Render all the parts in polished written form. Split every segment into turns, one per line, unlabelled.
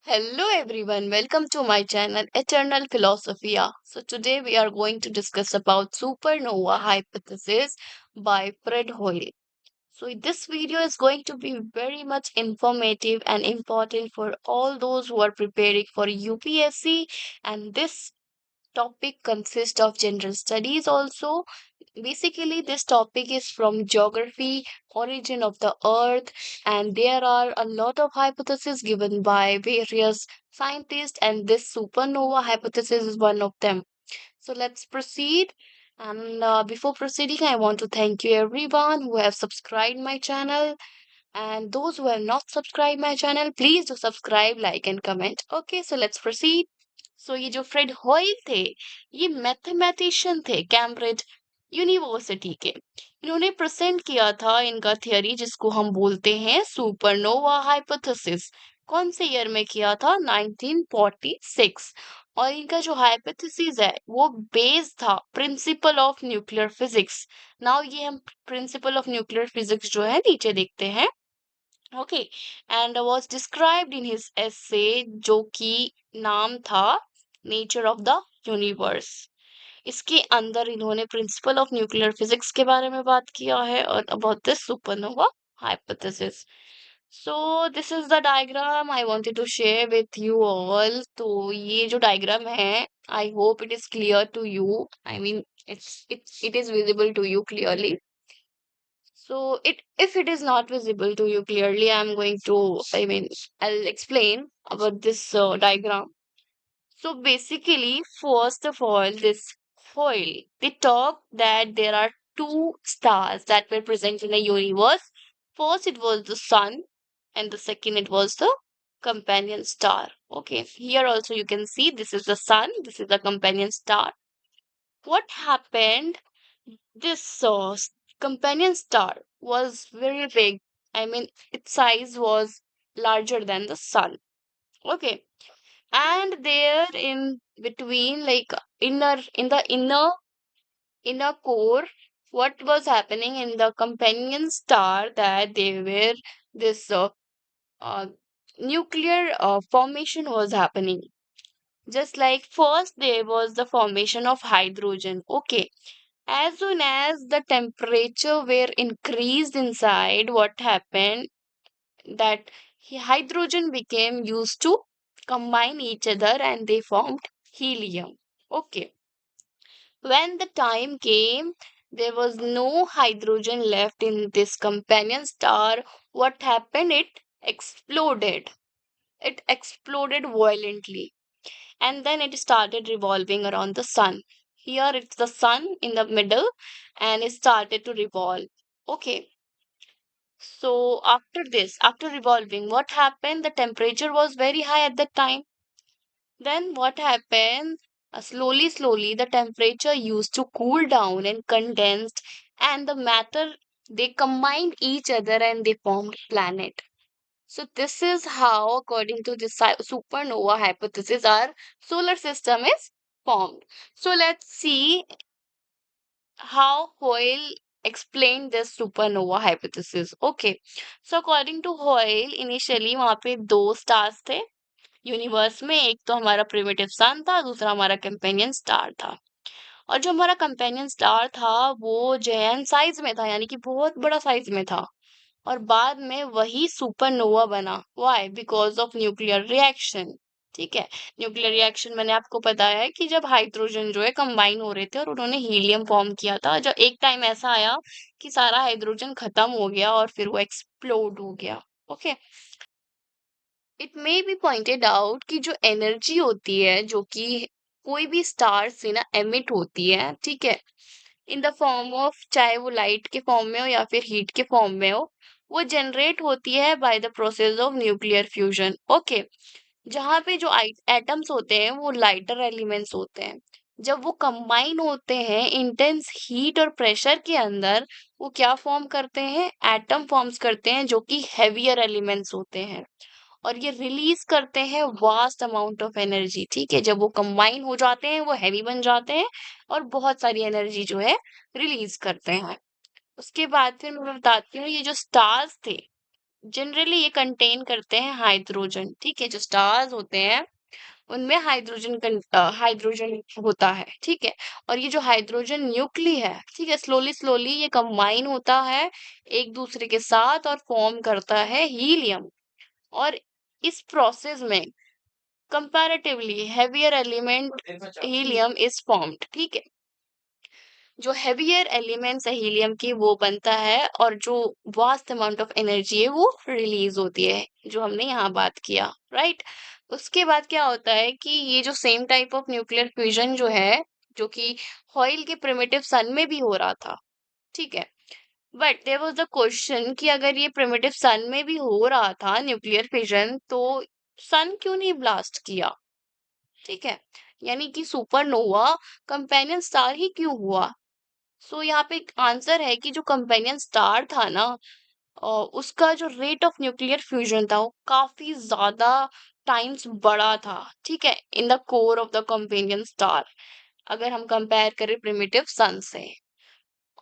Hello everyone, welcome to my channel Eternal Philosophia. So today we are going to discuss about supernova hypothesis by Fred Hoyle. So this video is going to be very much informative and important for all those who are preparing for UPSC, and this topic consists of general studies also. Basically, this topic is from geography, origin of the earth, and there are a lot of hypotheses given by various scientists, and this supernova hypothesis is one of them. So let's proceed. And before proceeding, I want to thank you everyone who have subscribed my channel, and those who have not subscribed my channel, please do subscribe, like and comment. Okay, so let's proceed. So ये जो Fred Hoyle थे, ये mathematician थे Cambridge university के। इन्होंने present किया था इनका थियरी जिसको हम बोलते हैं सुपरनोवा हाइपोथेसिस। कौन से ईयर में किया था? 1946। और इनका जो हाइपोथेसिस है वो बेस्ड था principle of nuclear physics. Now ये हम प्रिंसिपल ऑफ न्यूक्लियर फिजिक्स जो है नीचे देखते हैं। Okay, and was described in his एसे जो कि नाम था नेचर ऑफ द यूनिवर्स। इसके अंदर इन्होंने प्रिंसिपल ऑफ न्यूक्लियर फिजिक्स के बारे में बात किया है और about this supernova hypothesis. So this is the diagram I wanted to share with you all. तो ये जो डायग्राम है, I hope it is clear to you. I mean it is visible to you clearly. So if it is not visible to you clearly, I'll explain about this diagram. So basically, first of all, this foil, they talk that there are two stars that were present in the universe. First, it was the sun, and the second, it was the companion star. Okay, here also you can see this is the sun, this is the companion star. What happened? This companion star was very big. I mean, its size was larger than the sun. Okay. And there in between, like in the inner core, what was happening in the companion star, that they were this uh, nuclear formation was happening. Just like first there was the formation of hydrogen. Okay, as soon as the temperature were increased inside, what happened? That hydrogen became used to combine each other and they formed helium. Okay. When the time came, there was no hydrogen left in this companion star. What happened? It exploded. It exploded violently, and then it started revolving around the sun. Here it's the sun in the middle, and it started to revolve. Okay, so after this, after revolving, what happened? The temperature was very high at that time. Then what happened? Slowly, the temperature used to cool down and condensed, and the matter, they combined each other and they formed planet. So this is how, according to this supernova hypothesis, our solar system is formed. So let's see how Hoyle explained this supernova hypothesis. Okay, so according to Hoyle, initially वहाँ पे दो stars थे universe में। एक तो हमारा primitive सन था, दूसरा हमारा कंपेनियन स्टार था। और जो हमारा कंपेनियन स्टार था वो जायंट साइज में था, यानी कि बहुत बड़ा साइज में था। और बाद में वही सुपरनोवा बना। Why? Because of nuclear reaction. ठीक है, न्यूक्लियर रिएक्शन मैंने आपको बताया है कि जब हाइड्रोजन जो है कंबाइन हो रहे थे और उन्होंने हीलियम फॉर्म किया था, जब एक टाइम ऐसा आया कि सारा हाइड्रोजन खत्म हो गया और फिर वो एक्सप्लोड हो गया। Okay, it may be pointed out कि जो एनर्जी होती है जो कि कोई भी स्टार से ना एमिट होती है, ठीक है, इन द फॉर्म ऑफ, चाहे वो लाइट के फॉर्म में हो या फिर हीट के फॉर्म में हो, वो जनरेट होती है by the process of nuclear fusion. Okay, जहाँ पे जो एटम्स होते हैं वो लाइटर एलिमेंट्स होते हैं। जब वो कंबाइन होते हैं इंटेंस हीट और प्रेशर के अंदर, वो क्या फॉर्म करते हैं? एटम फॉर्म्स करते हैं जो कि हेवियर एलिमेंट्स होते हैं, और ये रिलीज करते हैं वास्ट अमाउंट ऑफ एनर्जी। ठीक है, जब वो कंबाइन हो जाते हैं वो हैवी बन जाते हैं और बहुत सारी एनर्जी जो है रिलीज करते हैं। उसके बाद फिर मैं बताती हूँ ये जो स्टार्स थे, जनरली ये कंटेन करते हैं हाइड्रोजन, ठीक है। जो स्टार्स होते हैं उनमें हाइड्रोजन होता है, ठीक है। और ये जो हाइड्रोजन न्यूक्ली है, ठीक है, स्लोली स्लोली ये कंबाइन होता है एक दूसरे के साथ और फॉर्म करता है हीलियम। और इस प्रोसेस में comparatively heavier element helium is formed, ठीक है। जो हेवियर एलिमेंट्स है हीलियम की वो बनता है और जो वास्ट अमाउंट ऑफ एनर्जी है वो रिलीज होती है, जो हमने यहाँ बात किया, राइट। उसके बाद क्या होता है कि ये जो same type of nuclear fusion जो है, जो कि हॉयल के प्रिमिटिव सन में भी हो रहा था, ठीक है। But there was the question कि अगर ये प्रिमिटिव सन में भी हो रहा था न्यूक्लियर फिजन, तो सन क्यों नहीं ब्लास्ट किया, ठीक है। यानी कि सुपरनोवा कंपेनियन स्टार ही क्यों हुआ। सो यहाँ पे एक आंसर है कि जो कंपेनियन स्टार था ना, उसका जो रेट ऑफ न्यूक्लियर फ्यूजन था वो काफी ज्यादा टाइम्स बड़ा था, ठीक है, in the core of the companion star, अगर हम कंपेयर करें प्रिमिटिव सन से।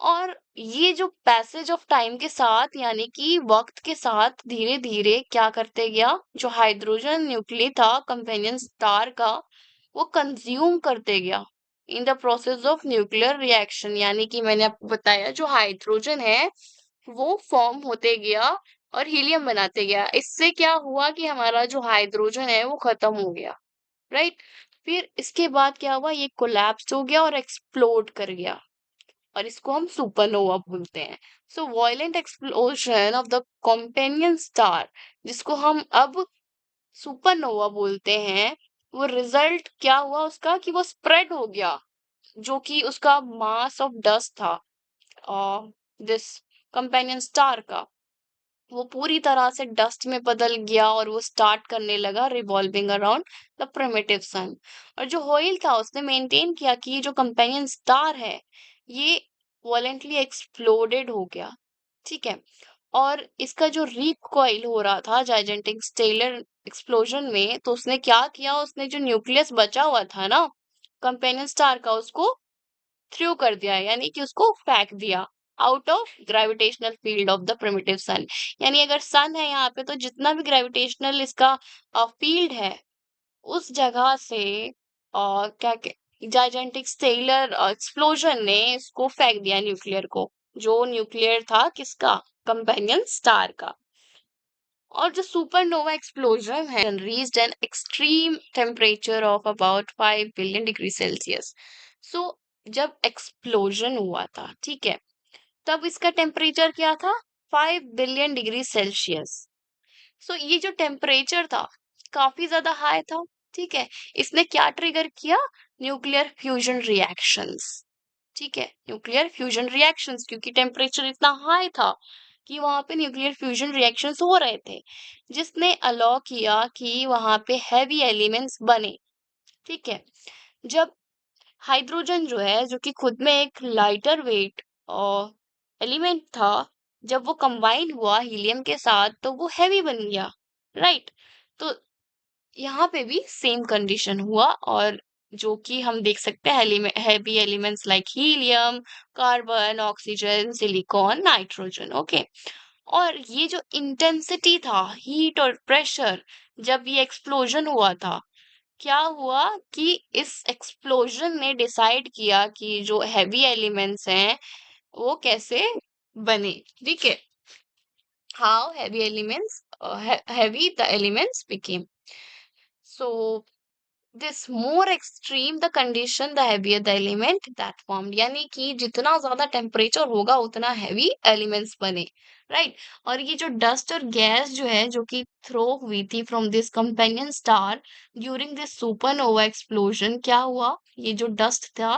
और ये जो पैसेज ऑफ टाइम के साथ, यानी कि वक्त के साथ धीरे धीरे क्या करते गया, जो हाइड्रोजन न्यूक्ली था कंपेनियन स्टार का, वो कंज्यूम करते गया in the process of nuclear reaction. यानी कि मैंने आपको बताया जो हाइड्रोजन है वो फॉर्म होते गया और हीलियम बनाते गया। इससे क्या हुआ कि हमारा जो हाइड्रोजन है वो खत्म हो गया, राइट। फिर इसके बाद क्या हुआ, ये कोलैप्स हो गया और एक्सप्लोड कर गया, और इसको हम सुपरनोवा बोलते हैं। सो violent explosion of the companion star, जिसको हम अब सुपरनोवा बोलते हैं, वो रिजल्ट क्या हुआ उसका कि वो स्प्रेड हो गया, जो कि उसका मास ऑफ डस्ट था दिस कंपेनियन स्टार का, वो पूरी तरह से डस्ट में बदल गया और वो स्टार्ट करने लगा रिवॉल्विंग अराउंड द प्रिमिटिव सन। और जो होइल था उसने मेंटेन किया कि ये जो कंपेनियन स्टार है ये वॉलेंटली एक्सप्लोडेड हो गया, ठीक है। और इसका जो रिकॉइल हो रहा था जाइजेंटिक स्टेलर एक्सप्लोजन में, तो उसने क्या किया, उसने जो न्यूक्लियस बचा हुआ था ना कंपेनियन स्टार का, उसको थ्रू कर दिया, यानी कि उसको फेंक दिया out of gravitational field of the primitive sun. यानी अगर सन है यहाँ पे, तो जितना भी ग्रेविटेशनल इसका फील्ड है उस जगह से क्या जाइजेंटिक स्टेलर एक्सप्लोजन ने इसको फेंक दिया न्यूक्लियर को, जो न्यूक्लियर था किसका, कंपेनियन स्टार का। और जो सुपरनोवा एक्सप्लोजन है reached an extreme temperature of about 5 billion degree Celsius. So जब एक्सप्लोजन हुआ था, ठीक है, तब इसका टेम्परेचर क्या था, 5 बिलियन डिग्री सेल्सियस। सो ये जो टेम्परेचर था काफी ज्यादा हाई था, ठीक है। इसने क्या ट्रिगर किया, न्यूक्लियर फ्यूजन रिएक्शंस, ठीक है, न्यूक्लियर फ्यूजन रिएक्शंस, क्योंकि टेम्परेचर इतना हाई था कि वहां पे न्यूक्लियर फ्यूजन रिएक्शंस हो रहे थे, जिसने अलाउ किया कि वहां पे हैवी एलिमेंट्स बने, ठीक है। जब हाइड्रोजन जो है, जो कि खुद में एक लाइटर वेट और एलिमेंट था, जब वो कंबाइन हुआ हीलियम के साथ तो वो हैवी बन गया, राइट। तो यहाँ पे भी सेम कंडीशन हुआ, और जो कि हम देख सकते हैं heavy elements like helium, carbon, oxygen, silicon, nitrogen, okay. और ये जो इंटेंसिटी था, हीट और प्रेशर, जब ये एक्सप्लोजन हुआ था, क्या हुआ कि इस एक्सप्लोजन ने डिसाइड किया कि जो हैवी एलिमेंट्स हैं वो कैसे बने, ठीक है। How heavy elements heavy the elements became. So this more extreme the condition, the heavier the element that formed, यानी कि जितना ज्यादा टेम्परेचर होगा उतना हैवी एलिमेंट्स बने, राइट। और ये जो डस्ट और गैस जो है, जो कि थ्रो हुई थी from this companion star during this supernova explosion, क्या हुआ, ये जो डस्ट था,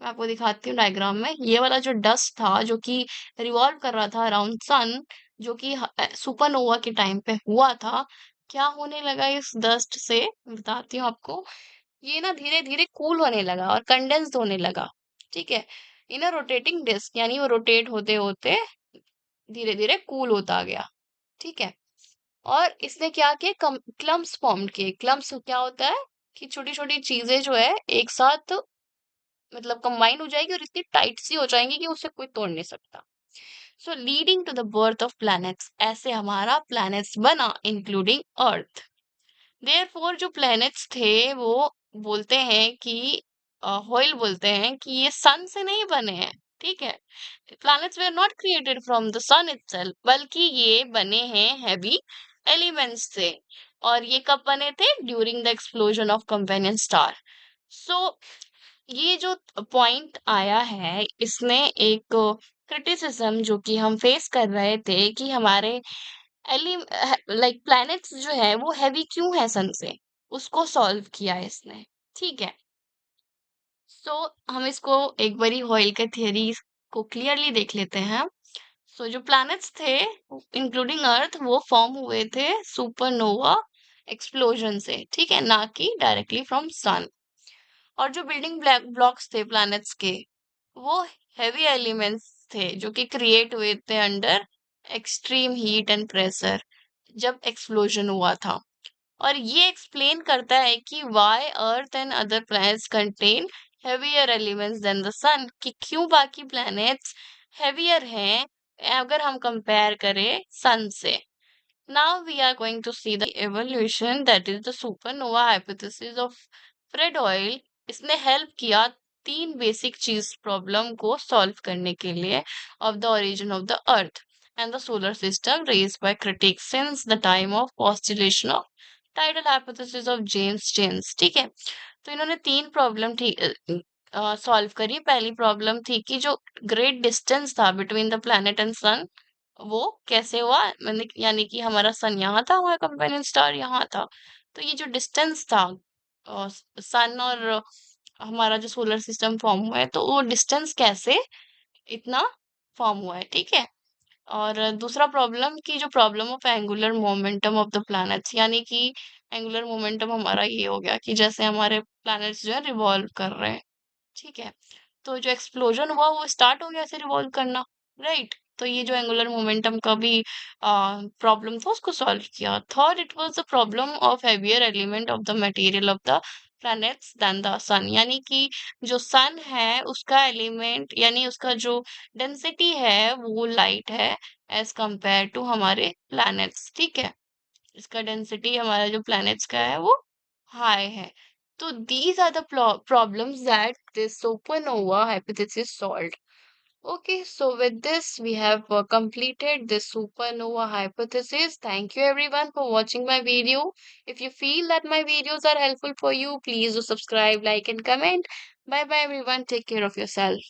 मैं आपको दिखाती हूँ डायग्राम में, ये वाला जो डस्ट था जो कि रिवॉल्व कर रहा था अराउंड सन, जो कि सुपरनोवा के टाइम पे हुआ था, क्या होने लगा इस डस्ट से, बताती हूँ आपको। ये ना धीरे धीरे कूल होने लगा और कंडेंस्ड होने लगा, ठीक है, इन अ रोटेटिंग डिस्क, यानी वो रोटेट होते होते धीरे धीरे कूल होता गया, ठीक है। और इसने क्या किए, क्लम्प्स फॉर्म किए। क्लम्प्स क्या होता है कि छोटी छोटी चीजें जो है एक साथ मतलब कंबाइन हो जाएगी और इतनी टाइट सी हो जाएंगी कि उसे कोई तोड़ नहीं सकता। So leading to the birth of planets, ऐसे हमारा प्लैनेट्स बना इंक्लूडिंग अर्थ। देयरफॉर जो प्लैनेट्स थे वो बोलते हैं कि होयल बोलते हैं कि ये सन से नहीं बने हैं, ठीक है। Planets were not created from the sun itself, बल्कि ये बने हैं हैवी एलिमेंट्स से। और ये कब बने थे? During the explosion of companion star. So ये जो पॉइंट आया है, इसमें एक क्रिटिसिज्म जो कि हम फेस कर रहे थे कि हमारे एली लाइक प्लैनेट्स जो है वो हैवी क्यों है सन से, उसको सॉल्व किया है इसने, ठीक है। सो हम इसको एक बारी हॉयल के थियरी को क्लियरली देख लेते हैं। सो जो प्लैनेट्स थे इंक्लूडिंग अर्थ वो फॉर्म हुए थे सुपरनोवा एक्सप्लोजन से, ठीक है, ना कि डायरेक्टली फ्रॉम सन। और जो बिल्डिंग ब्लॉक्स थे प्लैनेट्स के, वो हेवी एलिमेंट्स थे जो कि क्रिएट हुए थे under extreme heat and pressure जब एक्सप्लोजन हुआ था। और ये एक्सप्लेन करता है कि why earth and other planets contain heavier elements than the sun, कि क्यों बाकी प्लैनेट्स हेवियर हैं अगर हम कंपेयर करें सन से। Now we are going to see the evolution, that is the supernova hypothesis of Fred Hoyle. इसने हेल्प किया तीन बेसिक चीज प्रॉब्लम को सॉल्व करने के लिए of the origin of the earth and the solar system raised by critics since the time of postulation of tidal hypothesis of James James, ठीक है। तो इन्होंने तीन प्रॉब्लम सॉल्व करी। पहली प्रॉब्लम थी कि जो ग्रेट डिस्टेंस था बिटवीन द प्लैनेट एंड सन, वो कैसे हुआ, मैंने यानी कि हमारा सन यहाँ था, हमारा कंपेनियन स्टार यहाँ था। तो ये जो डिस्टेंस था सन और हमारा जो सोलर सिस्टम फॉर्म हुआ है, तो वो डिस्टेंस कैसे इतना फॉर्म हुआ है, ठीक है। और दूसरा प्रॉब्लम की जो problem of angular momentum of the planets, यानी कि एंगुलर मोमेंटम हमारा ये हो गया कि जैसे हमारे प्लैनेट्स जो है रिवॉल्व कर रहे हैं, ठीक है। तो जो एक्सप्लोजन हुआ वो स्टार्ट हो गया ऐसे रिवॉल्व करना, राइट। तो ये जो एंगुलर मोमेंटम का भी प्रॉब्लम था उसको सॉल्व किया। Third, it was the problem of heavier element of the material of the planets than the sun, यानी कि जो सन है उसका एलिमेंट यानी उसका जो डेंसिटी है वो लाइट है एज कंपेयर टू हमारे प्लैनेट्स, ठीक है। इसका डेंसिटी हमारा जो प्लैनेट्स का है वो हाई है। So these are the problems that this supernova hypothesis solved. Okay, so with this, we have completed this supernova hypothesis. Thank you everyone for watching my video. If you feel that my videos are helpful for you, please do subscribe, like, and comment. Bye bye everyone. Take care of yourself.